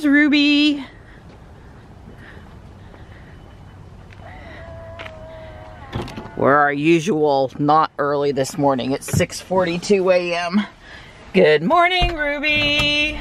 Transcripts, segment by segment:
There's Ruby. We're our usual, not early this morning. It's 6:42 a.m. Good morning, Ruby.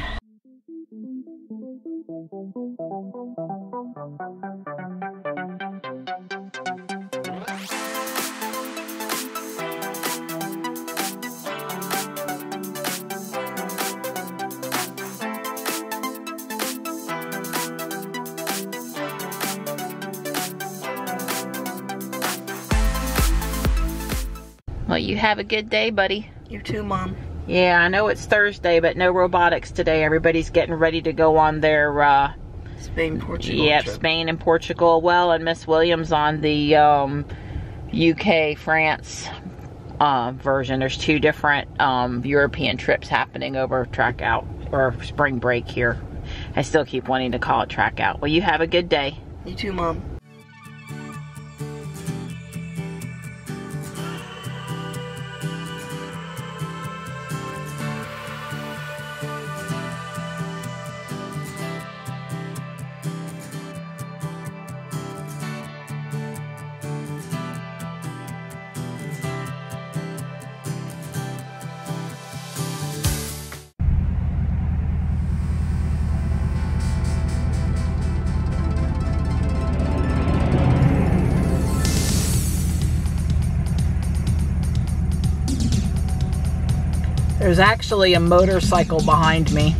Well, you have a good day, buddy. You too, Mom. Yeah, I know it's Thursday, but no robotics today. Everybody's getting ready to go on their Spain, Portugal. Yeah, trip. Spain and Portugal. Well, and Miss Williams on the UK, France version. There's two different European trips happening over track out or spring break here. I still keep wanting to call it track out. Well, you have a good day. You too, Mom. There's actually a motorcycle behind me.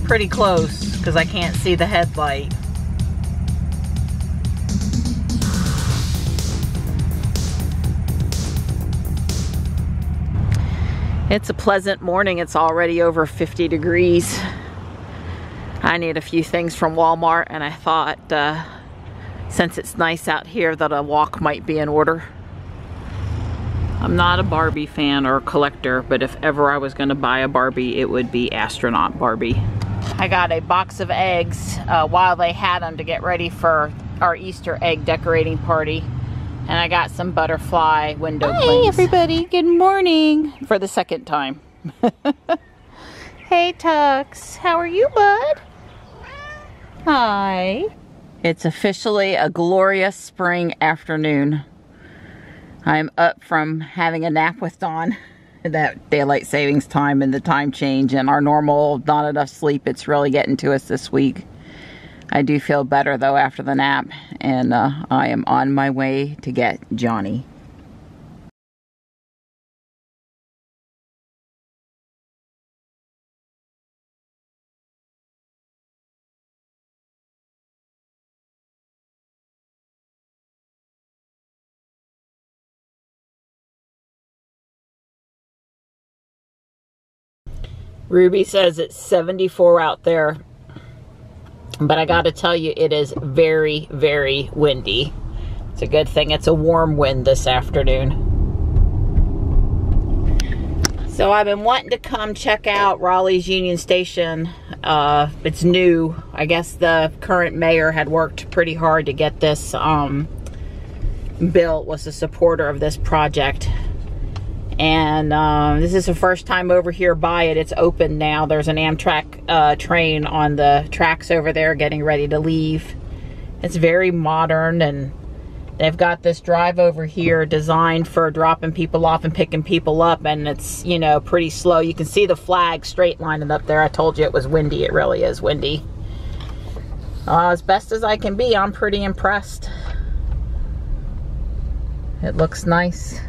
Pretty close, because I can't see the headlight. It's a pleasant morning. It's already over 50 degrees. I need a few things from Walmart, and I thought since it's nice out here that a walk might be in order. I'm not a Barbie fan or collector, but if ever I was going to buy a Barbie, it would be Astronaut Barbie. I got a box of eggs while they had them to get ready for our Easter egg decorating party. And I got some butterfly window clings. Hi everybody, good morning. For the second time. Hey Tux, how are you, bud? Hi. It's officially a glorious spring afternoon. I'm up from having a nap with Dawn, that daylight savings time and the time change and our normal not enough sleep. It's really getting to us this week. I do feel better though after the nap, and I am on my way to get Johnny. Ruby says it's 74 out there, but I gotta tell you, it is very, very windy. It's a good thing it's a warm wind this afternoon. So I've been wanting to come check out Raleigh's Union Station. It's new. I guess the current mayor had worked pretty hard to get this built, was a supporter of this project. And this is the first time over here by it. It's open now. There's an Amtrak train on the tracks over there getting ready to leave. It's very modern, and they've got this drive over here designed for dropping people off and picking people up, and it's, you know, pretty slow. You can see the flag straight lining up there. I told you it was windy. It really is windy. As best as I can be, I'm pretty impressed. It looks nice.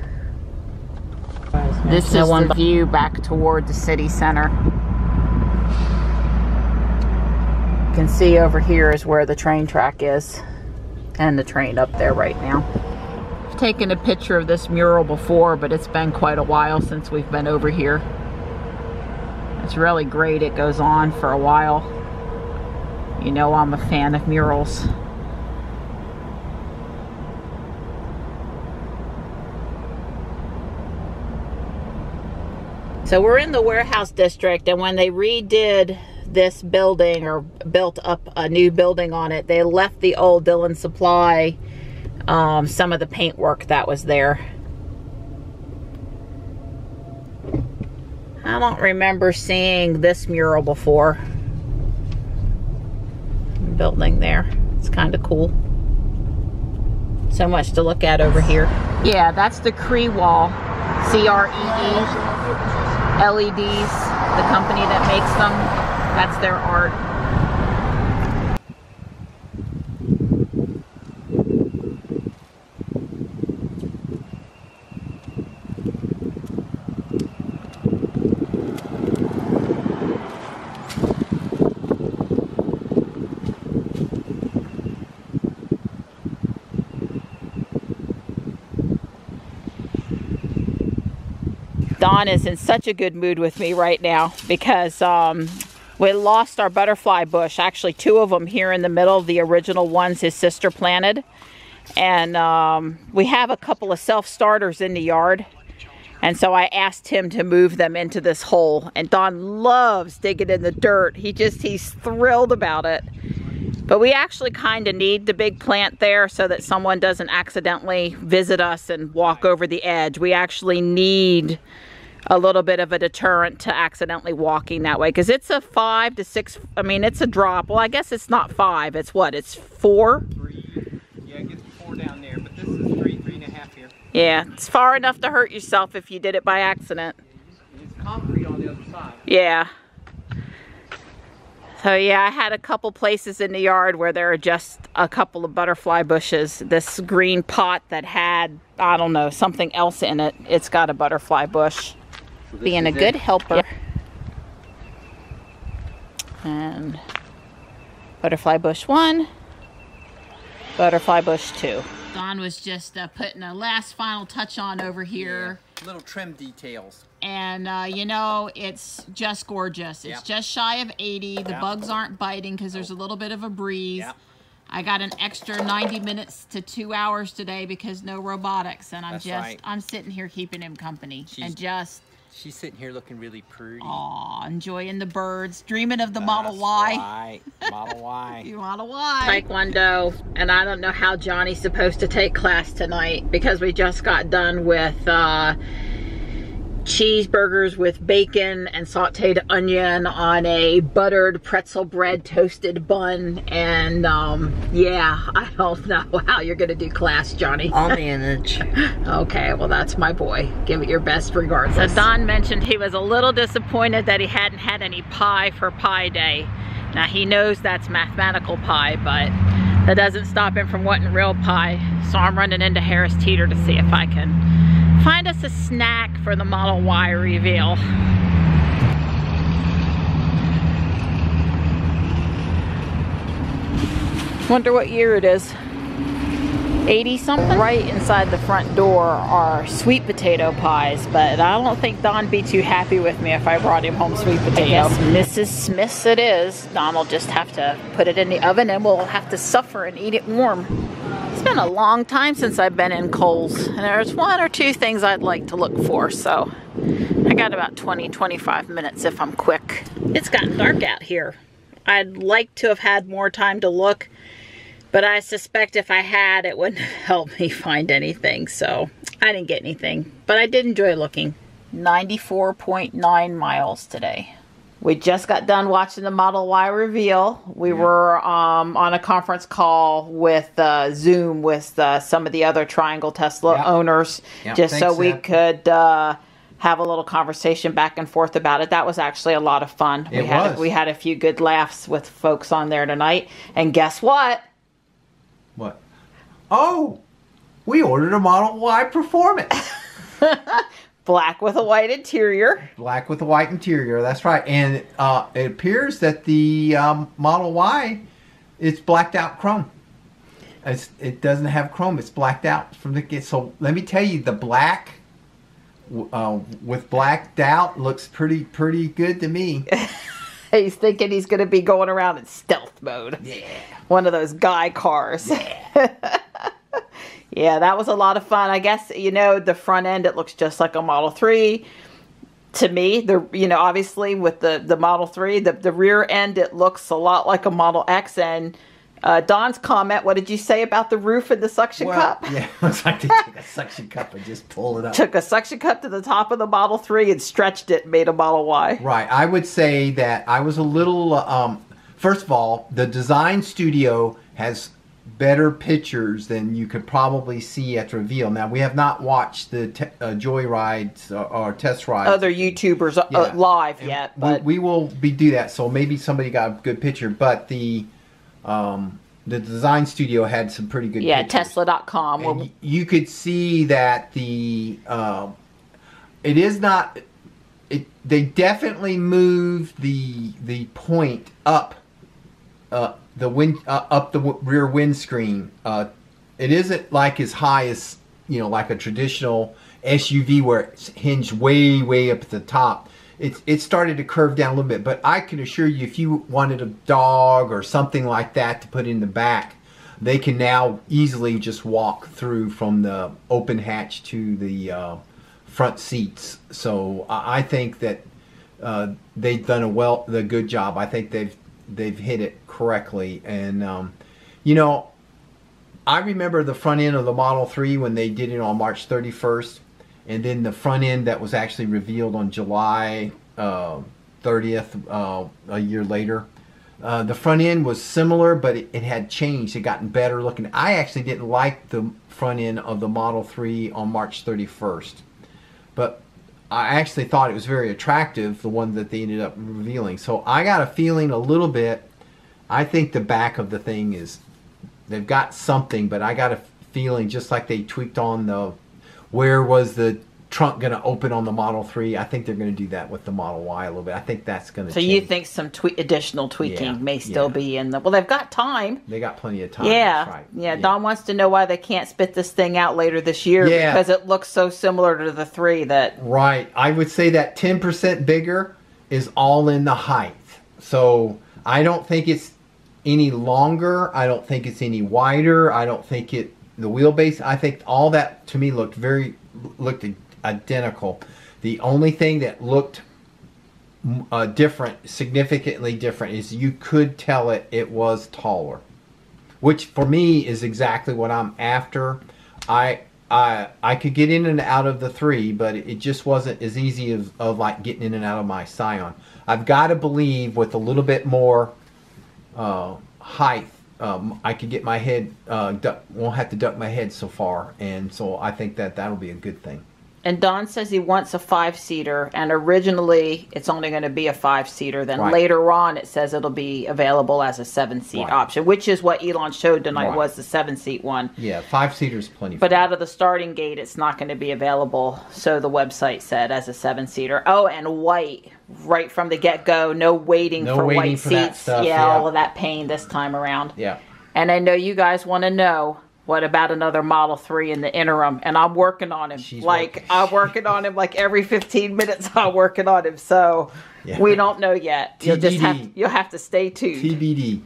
This is the view back toward the city center. You can see over here is where the train track is, and the train up there right now. I've taken a picture of this mural before, but it's been quite a while since we've been over here. It's really great. It goes on for a while. You know I'm a fan of murals. So we're in the warehouse district, and when they redid this building or built up a new building on it, they left the old Dillon Supply, some of the paint work that was there. I don't remember seeing this mural before. building there. It's kind of cool. So much to look at over here. Yeah, that's the Cree wall. C-R-E-E. LEDs. The company that makes them. That's their art. Don is in such a good mood with me right now because we lost our butterfly bush. Actually, 2 of them here in the middle, the original ones his sister planted. And we have a couple of self-starters in the yard. And so I asked him to move them into this hole. And Don loves digging in the dirt. He's thrilled about it. But we actually kind of need the big plant there so that someone doesn't accidentally visit us and walk over the edge. We actually need a little bit of a deterrent to accidentally walking that way, because it's a 5 to 6, I mean, it's a drop. Well, I guess it's not 5, it's what, it's 4? 3. Yeah, it gets 4 down there, but this is 3.5 here. Yeah, it's far enough to hurt yourself if you did it by accident. It's concrete on the other side. Yeah. So yeah, I had a couple places in the yard where there are just a couple of butterfly bushes. This green pot that had, I don't know, something else in it, it's got a butterfly bush. So being a good helper. Yep. And butterfly bush 1, butterfly bush 2. Don was just putting a last final touch on over here. Yeah, little trim details. And you know, it's just gorgeous. It's just shy of 80. The bugs aren't biting because there's a little bit of a breeze. I got an extra 90 minutes to 2 hours today because no robotics, and I'm sitting here keeping him company. She's sitting here looking really pretty. Aw, enjoying the birds, dreaming of the Model Y. Right. Model Y. Model Y. Taekwondo, and I don't know how Johnny's supposed to take class tonight because we just got done with cheeseburgers with bacon and sauteed onion on a buttered pretzel bread toasted bun, and yeah, I don't know how you're gonna do class, Johnny. I'll manage. Okay, well, that's my boy. Give it your best regardless. So Don mentioned he was a little disappointed that he hadn't had any pie for Pie Day. Now he knows that's mathematical pie, but that doesn't stop him from wanting real pie. So I'm running into Harris Teeter to see if I can find us a snack for the Model Y reveal. Wonder what year it is. 80 something? Right inside the front door are sweet potato pies, but I don't think Don'd be too happy with me if I brought him home sweet potato. Yes, Mrs. Smith's it is. Don will just have to put it in the oven and we'll have to suffer and eat it warm. It's been a long time since I've been in Kohl's, and there's 1 or 2 things I'd like to look for, so I got about 20-25 minutes if I'm quick. It's gotten dark out here. I'd like to have had more time to look, but I suspect if I had, it wouldn't have helped me find anything, so I didn't get anything, but I did enjoy looking. 94.9 miles today. We just got done watching the Model Y reveal. We were on a conference call with Zoom with some of the other Triangle Tesla owners, just so we could have a little conversation back and forth about it. That was actually a lot of fun. We had a few good laughs with folks on there tonight. And guess what? What? Oh, we ordered a Model Y Performance. Black with a white interior. Black with a white interior, that's right. And it appears that the Model Y is blacked out chrome. It doesn't have chrome, it's blacked out from the get. So let me tell you, the black with blacked out looks pretty good to me. He's thinking he's going to be going around in stealth mode. Yeah. One of those guy cars. Yeah. Yeah, that was a lot of fun. I guess, you know, the front end, it looks just like a Model 3. To me, you know, obviously with the Model 3, the rear end, it looks a lot like a Model X. And Don's comment, what did you say about the roof and the suction cup? Yeah, it looks like they took a suction cup and just pulled it up. Took a suction cup to the top of the Model 3 and stretched it and made a Model Y. Right. I would say that I was a little first of all, the design studio has better pictures than you could probably see at reveal. Now, we have not watched the joyrides or test rides. Other YouTubers live yet, but we will do that. So maybe somebody got a good picture, but the design studio had some pretty good pictures. Tesla.com. And you could see that it is not. They definitely moved the point up. Up the rear windscreen. It isn't like as high as, like a traditional SUV where it's hinged way up at the top. It started to curve down a little bit, but I can assure you, if you wanted a dog or something like that to put in the back, they can now easily just walk through from the open hatch to the front seats. So I think that they've done a good job. I think they've hit it correctly. And I remember the front end of the Model 3 when they did it on March 31st, and then the front end that was actually revealed on July 30th, a year later. The front end was similar, but it had changed. It gotten better looking. I actually didn't like the front end of the Model 3 on March 31st, but I actually thought it was very attractive, the one that they ended up revealing. So I got a feeling a little bit, I think the back of the thing they've got something, but I got a feeling just like they tweaked on where was the trunk going to open on the Model 3, I think they're going to do that with the Model Y a little bit. I think that's going to change. So you think some additional tweaking may still be in the... Well, they've got time. They got plenty of time. Yeah. That's right. Yeah. Don wants to know why they can't spit this thing out later this year because it looks so similar to the 3 that... Right. I would say that 10% bigger is all in the height. So I don't think it's any longer. I don't think it's any wider. I don't think the wheelbase, I think all that to me looked identical. The only thing that looked significantly different, is you could tell it was taller, which for me is exactly what I'm after. I could get in and out of the 3, but it just wasn't as easy of like getting in and out of my Scion. I've got to believe with a little bit more height, I could get my head, won't have to duck my head so far, and so I think that'll be a good thing. And Don says he wants a 5-seater, and originally it's only going to be a 5-seater. Then later on it says it'll be available as a 7-seat option, which is what Elon showed tonight was the 7-seat one. Yeah, 5-seater's plenty. But out of the starting gate, it's not going to be available, so the website said, as a 7-seater. Oh, and white, right from the get-go, no waiting for white seats. All of that pain this time around. Yeah. And I know you guys want to know, what about another Model 3 in the interim? And I'm working on him. I'm working on him like every 15 minutes. I'm working on him. So we don't know yet. You'll have to stay tuned. TBD.